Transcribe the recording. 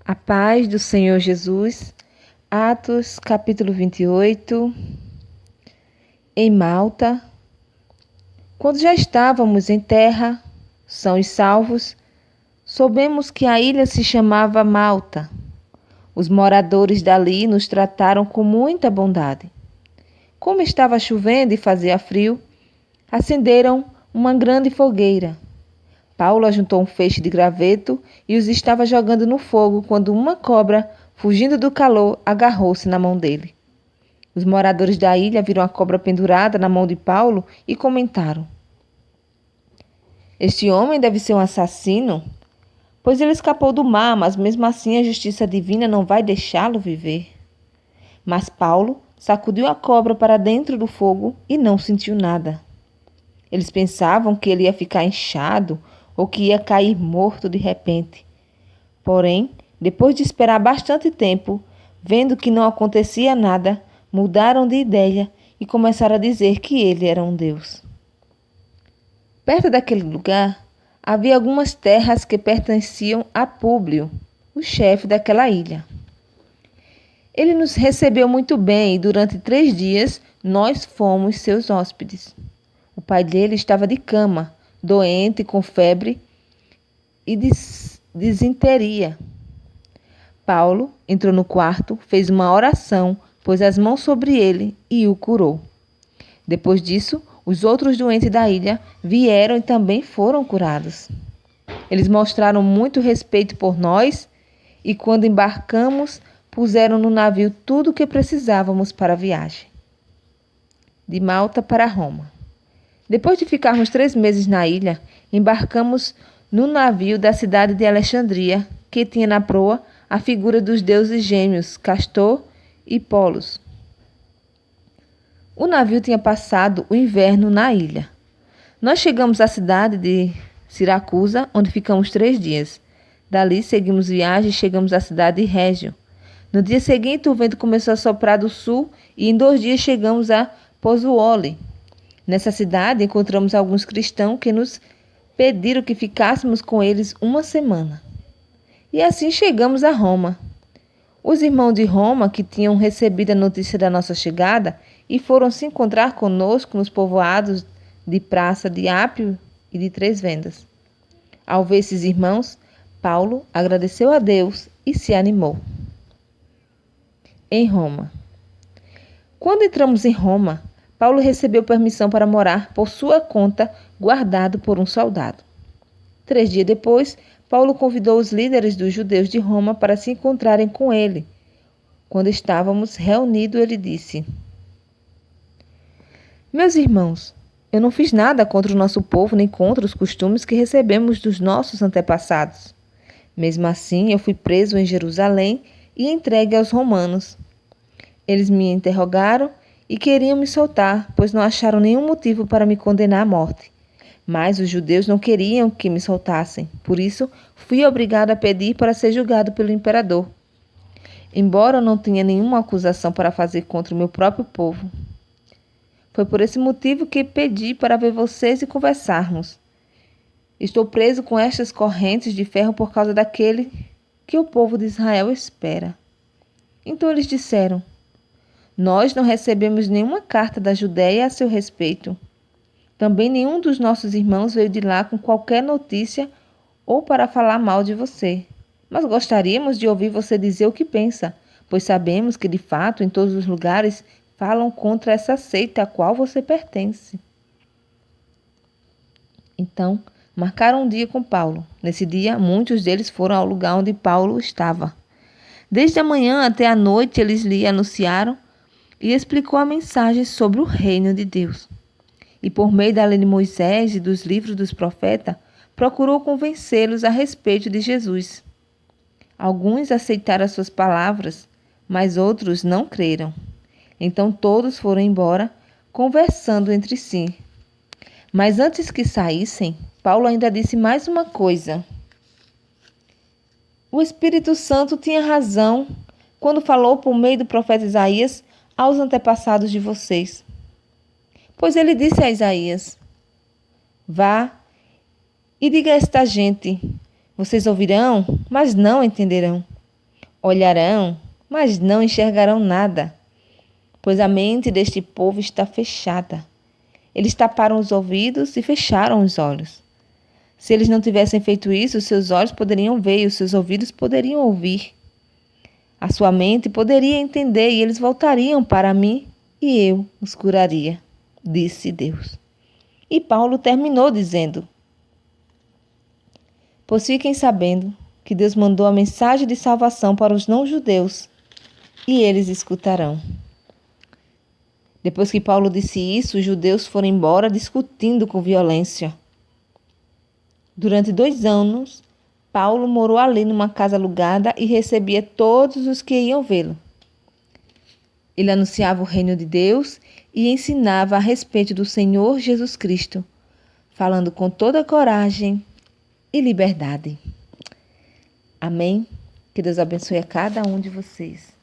A paz do Senhor Jesus. Atos, capítulo 28. Em Malta. Quando já estávamos em terra, sãos e salvos, soubemos que a ilha se chamava Malta. Os moradores dali nos trataram com muita bondade. Como estava chovendo e fazia frio, acenderam uma grande fogueira. Paulo ajuntou um feixe de graveto e os estava jogando no fogo quando uma cobra, fugindo do calor, agarrou-se na mão dele. Os moradores da ilha viram a cobra pendurada na mão de Paulo e comentaram: "Este homem deve ser um assassino, pois ele escapou do mar, mas mesmo assim a justiça divina não vai deixá-lo viver." Mas Paulo sacudiu a cobra para dentro do fogo e não sentiu nada. Eles pensavam que ele ia ficar inchado ou que ia cair morto de repente. Porém, depois de esperar bastante tempo, vendo que não acontecia nada, mudaram de ideia e começaram a dizer que ele era um deus. Perto daquele lugar, havia algumas terras que pertenciam a Públio, o chefe daquela ilha. Ele nos recebeu muito bem e durante 3 dias nós fomos seus hóspedes. O pai dele estava de cama, doente, com febre e disenteria. Paulo entrou no quarto, fez uma oração, pôs as mãos sobre ele e o curou. Depois disso, os outros doentes da ilha vieram e também foram curados. Eles mostraram muito respeito por nós e, quando embarcamos, puseram no navio tudo o que precisávamos para a viagem. De Malta para Roma. Depois de ficarmos 3 meses na ilha, embarcamos no navio da cidade de Alexandria, que tinha na proa a figura dos deuses gêmeos, Castor e Polos. O navio tinha passado o inverno na ilha. Nós chegamos à cidade de Siracusa, onde ficamos 3 dias. Dali seguimos viagem e chegamos à cidade de Régio. No dia seguinte, o vento começou a soprar do sul e em 2 dias chegamos a Pozzuoli. Nessa cidade, encontramos alguns cristãos que nos pediram que ficássemos com eles 1 semana. E assim chegamos a Roma. Os irmãos de Roma, que tinham recebido a notícia da nossa chegada e foram se encontrar conosco nos povoados de Praça de Ápio e de Três Vendas. Ao ver esses irmãos, Paulo agradeceu a Deus e se animou. Em Roma. Quando entramos em Roma, Paulo recebeu permissão para morar por sua conta, guardado por um soldado. 3 dias depois, Paulo convidou os líderes dos judeus de Roma para se encontrarem com ele. Quando estávamos reunidos, ele disse: "Meus irmãos, eu não fiz nada contra o nosso povo nem contra os costumes que recebemos dos nossos antepassados. Mesmo assim, eu fui preso em Jerusalém e entregue aos romanos. Eles me interrogaram e queriam me soltar, pois não acharam nenhum motivo para me condenar à morte. Mas os judeus não queriam que me soltassem, por isso fui obrigado a pedir para ser julgado pelo imperador, embora eu não tenha nenhuma acusação para fazer contra o meu próprio povo. Foi por esse motivo que pedi para ver vocês e conversarmos. Estou preso com estas correntes de ferro por causa daquele que o povo de Israel espera." Então eles disseram: "Nós não recebemos nenhuma carta da Judéia a seu respeito. Também nenhum dos nossos irmãos veio de lá com qualquer notícia ou para falar mal de você. Mas gostaríamos de ouvir você dizer o que pensa, pois sabemos que, de fato, em todos os lugares falam contra essa seita a qual você pertence." Então, marcaram um dia com Paulo. Nesse dia, muitos deles foram ao lugar onde Paulo estava. Desde a manhã até a noite, eles lhe anunciaram e explicou a mensagem sobre o reino de Deus. E por meio da lei de Moisés e dos livros dos profetas, procurou convencê-los a respeito de Jesus. Alguns aceitaram as suas palavras, mas outros não creram. Então todos foram embora, conversando entre si. Mas antes que saíssem, Paulo ainda disse mais uma coisa. O Espírito Santo tinha razão quando falou por meio do profeta Isaías aos antepassados de vocês. Pois ele disse a Isaías: "Vá e diga a esta gente: vocês ouvirão, mas não entenderão. Olharão, mas não enxergarão nada, pois a mente deste povo está fechada. Eles taparam os ouvidos e fecharam os olhos. Se eles não tivessem feito isso, os seus olhos poderiam ver e os seus ouvidos poderiam ouvir. A sua mente poderia entender e eles voltariam para mim e eu os curaria, disse Deus. E Paulo terminou dizendo: pois fiquem sabendo que Deus mandou a mensagem de salvação para os não-judeus e eles escutarão. Depois que Paulo disse isso, os judeus foram embora discutindo com violência. Durante 2 anos, Paulo morou ali numa casa alugada e recebia todos os que iam vê-lo. Ele anunciava o reino de Deus e ensinava a respeito do Senhor Jesus Cristo, falando com toda coragem e liberdade. Amém? Que Deus abençoe a cada um de vocês.